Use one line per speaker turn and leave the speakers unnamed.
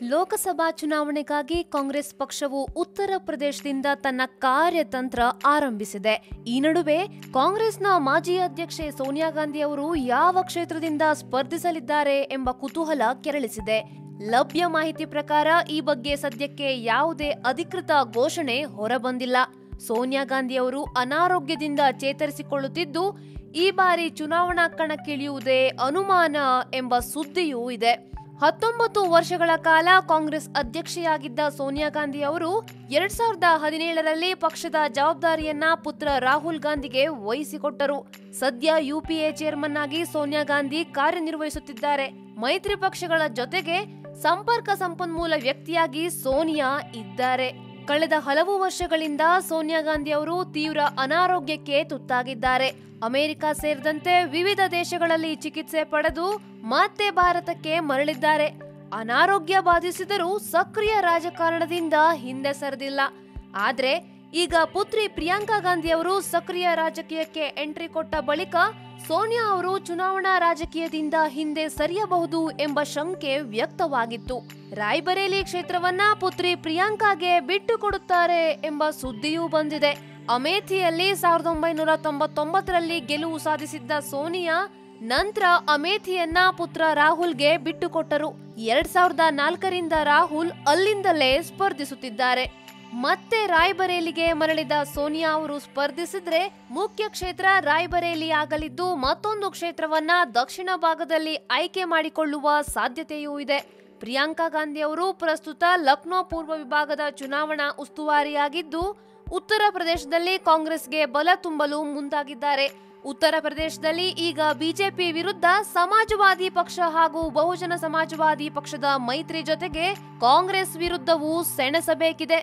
ಲೋಕಸಭಾ ಚುನಾವಣೆಗಾಗಿ ಕಾಂಗ್ರೆಸ್ ಪಕ್ಷವು ಉತ್ತರ ಪ್ರದೇಶದಿಂದ ತನ್ನ ಕಾರ್ಯತಂತ್ರ ಆರಂಭಿಸಿದೆ. ಈ ನಡುವೆ ಕಾಂಗ್ರೆಸ್ನ ಮಾಜಿ ಅಧ್ಯಕ್ಷೆ ಸೋನಿಯಾ ಗಾಂಧಿ ಅವರು ಯಾವ ಕ್ಷೇತ್ರದಿಂದ ಸ್ಪರ್ಧಿಸಲಿದ್ದಾರೆ ಎಂಬ ಕುತೂಹಲ ಕೆರಳಿಸಿದೆ. ಲಭ್ಯ ಮಾಹಿತಿ ಪ್ರಕಾರ ಈ ಬಗ್ಗೆ ಸದ್ಯಕ್ಕೆ ಯಾವುದೇ ಅಧಿಕೃತ ಘೋಷಣೆ ಹೊರಬಂದಿಲ್ಲ. ಸೋನಿಯಾ ಗಾಂಧಿ ಅವರು ಅನಾರೋಗ್ಯದಿಂದ ಚೇತರಿಸಿಕೊಳ್ಳುತ್ತಿದ್ದು, ಈ ಬಾರಿ ಚುನಾವಣಾ ಕಣಕ್ಕಿಳಿಯುವುದೇ ಅನುಮಾನ ಎಂಬ ಸುದ್ದಿಯೂ ಇದೆ. 19 ವರ್ಷಗಳ ಕಾಲ ಕಾಂಗ್ರೆಸ್ ಅಧ್ಯಕ್ಷೆಯಾಗಿದ್ದ ಸೋನಿಯಾ ಗಾಂಧಿ ಅವರು 2017ರಲ್ಲಿ ಪಕ್ಷದ ಜವಾಬ್ದಾರಿಯನ್ನ ಪುತ್ರ ರಾಹುಲ್ ಗಾಂಧಿಗೆ ವಹಿಸಿಕೊಟ್ಟರು. ಸದ್ಯ ಯುಪಿಎ ಚೇರ್ಮನ್ ಆಗಿ ಸೋನಿಯಾ ಗಾಂಧಿ ಕಾರ್ಯನಿರ್ವಹಿಸುತ್ತಿದ್ದಾರೆ. ಮೈತ್ರಿ ಪಕ್ಷಗಳ ಜೊತೆಗೆ ಸಂಪರ್ಕ ಸಂಪನ್ಮೂಲ ವ್ಯಕ್ತಿಯಾಗಿ ಸೋನಿಯಾ ಇದ್ದಾರೆ. ಕಳೆದ ಹಲವು ವರ್ಷಗಳಿಂದ ಸೋನಿಯಾ ಗಾಂಧಿ ಅವರು ತೀವ್ರ ಅನಾರೋಗ್ಯಕ್ಕೆ ತುತ್ತಾಗಿದ್ದಾರೆ. ಅಮೆರಿಕ ಸೇರಿದಂತೆ ವಿವಿಧ ದೇಶಗಳಲ್ಲಿ ಚಿಕಿತ್ಸೆ ಪಡೆದು ಮತ್ತೆ ಭಾರತಕ್ಕೆ ಮರಳಿದ್ದಾರೆ. ಅನಾರೋಗ್ಯ ಬಾಧಿಸಿದರೂ ಸಕ್ರಿಯ ರಾಜಕಾರಣದಿಂದ ಹಿಂದೆ ಸರಿದಿಲ್ಲ. ಆದ್ರೆ ಈಗ ಪುತ್ರಿ ಪ್ರಿಯಾಂಕಾ ಗಾಂಧಿ ಅವರು ಸಕ್ರಿಯ ರಾಜಕೀಯಕ್ಕೆ ಎಂಟ್ರಿ ಕೊಟ್ಟ ಬಳಿಕ ಸೋನಿಯಾ ಅವರು ಚುನಾವಣಾ ರಾಜಕೀಯದಿಂದ ಹಿಂದೆ ಸರಿಯಬಹುದು ಎಂಬ ಶಂಕೆ ವ್ಯಕ್ತವಾಗಿತ್ತು. ರಾಯ್ಬರೇಲಿ ಕ್ಷೇತ್ರವನ್ನ ಪುತ್ರಿ ಪ್ರಿಯಾಂಕಾಗೆ ಬಿಟ್ಟು ಕೊಡುತ್ತಾರೆ ಎಂಬ ಸುದ್ದಿಯೂ ಬಂದಿದೆ. ಅಮೇಥಿಯಲ್ಲಿ 1999ರಲ್ಲಿ ಗೆಲುವು ಸಾಧಿಸಿದ್ದ ಸೋನಿಯಾ ನಂತರ ಅಮೇಥಿಯನ್ನ ಪುತ್ರ ರಾಹುಲ್ಗೆ ಬಿಟ್ಟುಕೊಟ್ಟರು. 2004ರಿಂದ ರಾಹುಲ್ ಅಲ್ಲಿಂದಲೇ ಸ್ಪರ್ಧಿಸುತ್ತಿದ್ದಾರೆ. ಮತ್ತೆ ರಾಯ್ಬರೇಲಿಗೆ ಮರಳಿದ ಸೋನಿಯಾ ಅವರು ಸ್ಪರ್ಧಿಸಿದ್ರೆ ಮುಖ್ಯ ಕ್ಷೇತ್ರ ರಾಯ್ಬರೇಲಿ ಆಗಲಿದ್ದು, ಮತ್ತೊಂದು ಕ್ಷೇತ್ರವನ್ನ ದಕ್ಷಿಣ ಭಾಗದಲ್ಲಿ ಆಯ್ಕೆ ಮಾಡಿಕೊಳ್ಳುವ ಸಾಧ್ಯತೆಯೂ ಇದೆ. ಪ್ರಿಯಾಂಕಾ ಗಾಂಧಿ ಅವರು ಪ್ರಸ್ತುತ ಲಕ್ನೋ ಪೂರ್ವ ವಿಭಾಗದ ಚುನಾವಣಾ ಉಸ್ತುವಾರಿಯಾಗಿದ್ದು, ಉತ್ತರ ಪ್ರದೇಶದಲ್ಲಿ ಕಾಂಗ್ರೆಸ್ಗೆ ಬಲ ತುಂಬಲು ಮುಂದಾಗಿದ್ದಾರೆ. ಉತ್ತರ ಪ್ರದೇಶದಲ್ಲಿ ಈಗ ಬಿಜೆಪಿ ವಿರುದ್ಧ ಸಮಾಜವಾದಿ ಪಕ್ಷ ಹಾಗೂ ಬಹುಜನ ಸಮಾಜವಾದಿ ಪಕ್ಷದ ಮೈತ್ರಿ ಜೊತೆಗೆ ಕಾಂಗ್ರೆಸ್ ವಿರುದ್ಧವೂ ಸೆಣಸಬೇಕಿದೆ.